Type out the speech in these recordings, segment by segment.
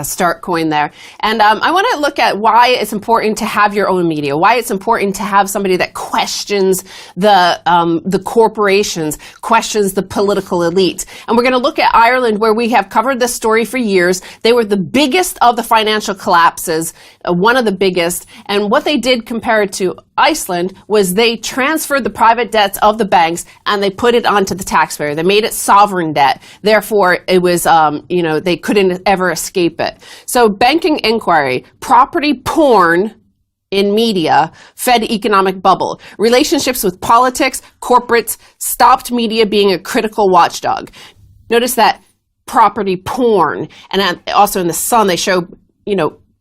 start coin there. And I want to look at why it's important to have your own media, why it's important to have somebody that questions the corporations, questions the political elite. And we're going to look at Ireland, where we have covered this story for years. They were the biggest of the financial collapses, one of the biggest. And what they did compared to Iceland was they transferred the private debts of the banks and they put it onto the taxpayer. They made it sovereign debt. Therefore, it was, they couldn't ever escape it. So banking inquiry, property porn in media fed economic bubble. Relationships with politics, corporates stopped media being a critical watchdog. Notice that property porn, and also in the Sun they show,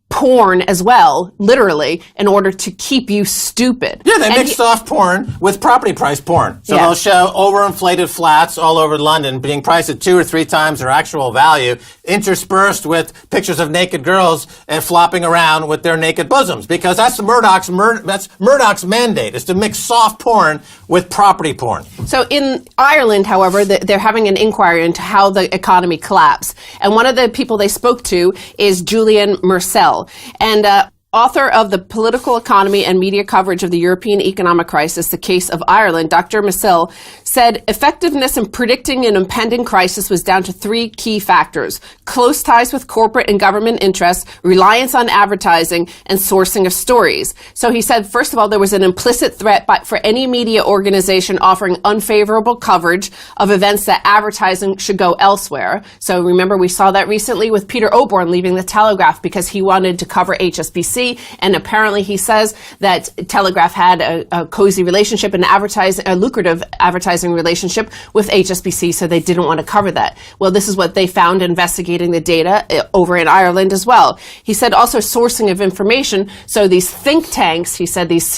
porn as well, literally, in order to keep you stupid. Yeah, they mix soft porn with property price porn. So they'll show overinflated flats all over London being priced at 2 or 3 times their actual value, interspersed with pictures of naked girls and flopping around with their naked bosoms. Because that's Murdoch's mandate, is to mix soft porn with property porn. So in Ireland, however, they're having an inquiry into how the economy collapsed. And one of the people they spoke to is Julian Mursell. And author of The Political Economy and Media Coverage of the European Economic Crisis, The Case of Ireland, Dr. Mursell said effectiveness in predicting an impending crisis was down to 3 key factors: close ties with corporate and government interests, reliance on advertising, and sourcing of stories. So he said, first of all, there was an implicit threat for any media organization offering unfavorable coverage of events that advertising should go elsewhere. So remember, we saw that recently with Peter Oborne leaving the Telegraph because he wanted to cover HSBC, and apparently he says that Telegraph had a cozy relationship and a lucrative advertising relationship with HSBC, so they didn't want to cover that. Well, this is what they found investigating the data over in Ireland as well. He said also sourcing of information. So these think tanks, he said these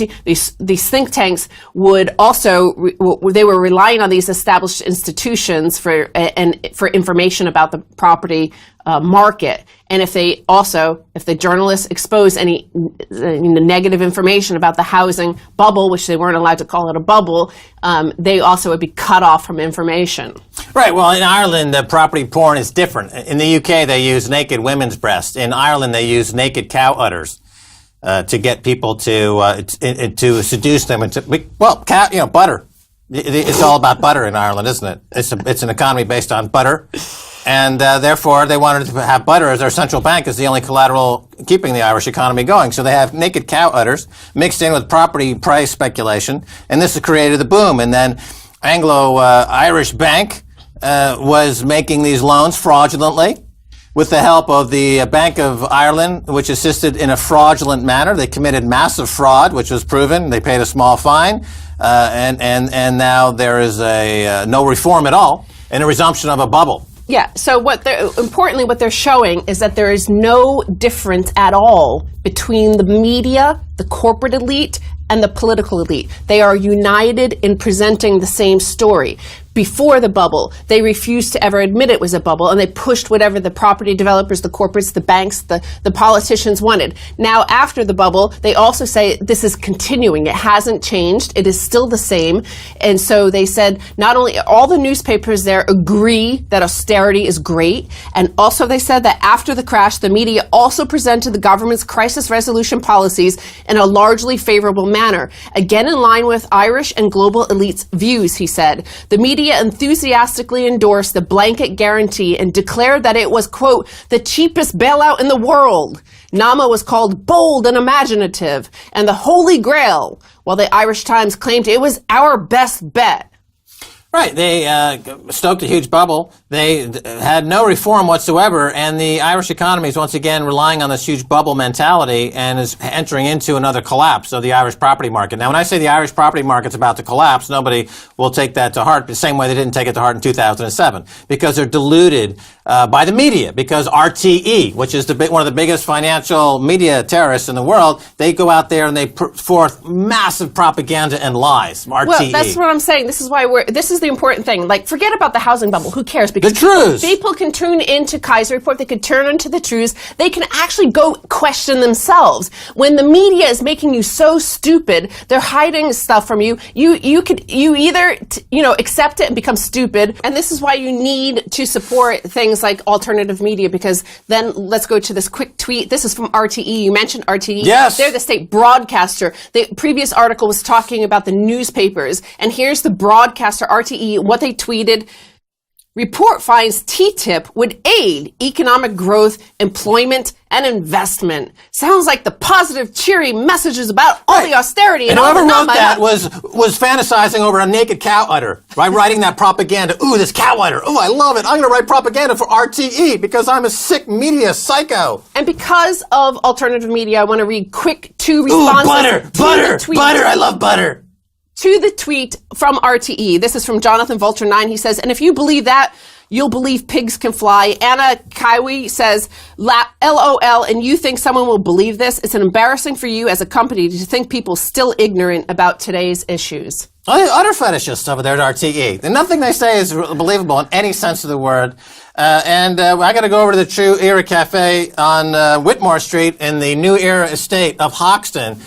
think tanks would also, they were relying on these established institutions for information about the property market. And if the journalists expose any negative information about the housing bubble, which they weren't allowed to call it a bubble, they also would be cut off from information. Right. Well, in Ireland, the property porn is different. In the UK, they use naked women's breasts. In Ireland, they use naked cow udders to get people to seduce them into butter. It's all about butter in Ireland, isn't it? It's an economy based on butter. And therefore, they wanted to have butter as their central bank as the only collateral keeping the Irish economy going. So they have naked cow udders mixed in with property price speculation, and this has created the boom. And then Anglo-Irish Bank was making these loans fraudulently with the help of the Bank of Ireland, which assisted in a fraudulent manner. They committed massive fraud, which was proven. They paid a small fine, and now there is no reform at all and a resumption of a bubble. Yeah, so what they're showing is that there is no difference at all between the media, the corporate elite, and the political elite. They are united in presenting the same story. Before the bubble, they refused to ever admit it was a bubble, and they pushed whatever the property developers, the corporates, the banks, the politicians wanted. Now, after the bubble, they also say this is continuing. It hasn't changed. It is still the same. And so they said not only all the newspapers there agree that austerity is great, and also they said that after the crash, the media also presented the government's crisis resolution policies in a largely favorable manner. Again, in line with Irish and global elites' views, he said. The media enthusiastically endorsed the blanket guarantee and declared that it was, quote, the cheapest bailout in the world. NAMA was called bold and imaginative and the Holy Grail, while the Irish Times claimed it was our best bet. Right. They stoked a huge bubble. They had no reform whatsoever, and the Irish economy is once again relying on this huge bubble mentality and is entering into another collapse of the Irish property market. Now, when I say the Irish property market's about to collapse, nobody will take that to heart the same way they didn't take it to heart in 2007, because they're deluded by the media, because RTE, which is one of the biggest financial media terrorists in the world, they go out there and they put forth massive propaganda and lies. RTE. Well, that's what I'm saying. This is the important thing. Like, forget about the housing bubble. Who cares? Because the truths. People can tune into Keiser Report. They can turn into the truths. They can actually go question themselves. When the media is making you so stupid, they're hiding stuff from you. You either accept it and become stupid. And this is why you need to support things things like alternative media, because then let's go to this quick tweet. This is from RTE. You mentioned RTE. Yes. They're the state broadcaster. The previous article was talking about the newspapers. And here's the broadcaster, RTE, what they tweeted. Report finds TTIP would aid economic growth, employment, and investment. Sounds like the positive, cheery messages about all the austerity and all whoever the wrote that was fantasizing over a naked cow udder, right? Writing that propaganda. Ooh, this cow udder. Ooh, I love it. I'm going to write propaganda for RTE because I'm a sick media psycho. And because of alternative media, I want to read quick 2 responses. Ooh, butter. I love butter. To the tweet from RTE. This is from Jonathan Vulture 9. He says, and if you believe that, you'll believe pigs can fly. Anna Kaiwi says, LOL, and you think someone will believe this? It's embarrassing for you as a company to think people still ignorant about today's issues. Utter fetishists over there at RTE. And nothing they say is believable in any sense of the word. I got to go over to the True Era Cafe on Whitmore Street in the New Era estate of Hoxton